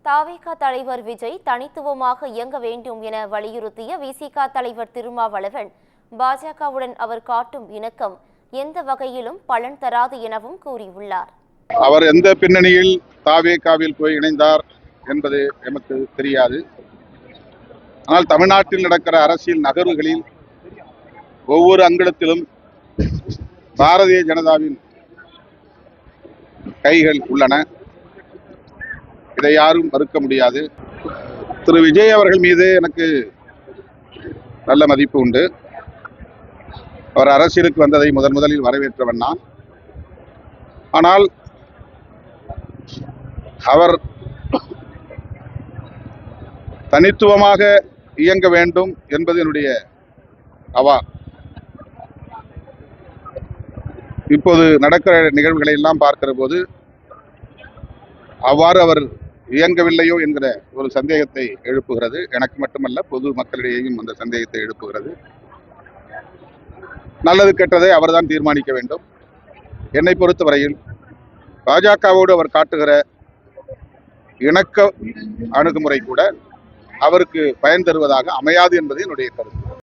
தாவேகா தலைவர் விஜய் தனித்துவமாக இயங்க வேண்டும் என வலியுறுத்திய விசிக தலைவர் திருமாவளவன், பாஜகவுடன் அவர் காட்டும் இணக்கம் எந்த வகையிலும் பலன் தராது எனவும் கூறியுள்ளார். அவர் எந்த பின்னணியில் தாவேகாவில் போய் இணைந்தார் என்பது எமக்கு தெரியாது. ஆனால் தமிழ்நாட்டில் நடக்கிற அரசியல் நகர்வுகளில் ஒவ்வொரு அங்கத்திலும் பாரதிய ஜனதாவின் கைகள் உள்ளன. இதை யாரும் மறுக்க முடியாது. திரு விஜய் அவர்கள் மீது எனக்கு நல்ல மதிப்பு உண்டு. அவர் அரசியலுக்கு வந்ததை முதலில் வரவேற்றவன் நான். ஆனால் அவர் தனித்துவமாக இயங்க வேண்டும் என்பது என்னுடைய அவா. இப்போது நடக்கிற நிகழ்வுகளை எல்லாம் பார்க்கிற போது அவ்வாறு அவர் இயங்கவில்லையோ என்கிற ஒரு சந்தேகத்தை எழுப்புகிறது. எனக்கு மட்டுமல்ல, பொது மக்களிடையேயும் அந்த சந்தேகத்தை எழுப்புகிறது. நல்லது கெட்டதை அவர்தான் தீர்மானிக்க வேண்டும். என்னை பொறுத்தவரையில் பாஜகவோடு அவர் காட்டுகிற இணக்க அணுகுமுறை கூட அவருக்கு பயன் தருவதாக அமையாது என்பது என்னுடைய கருத்து.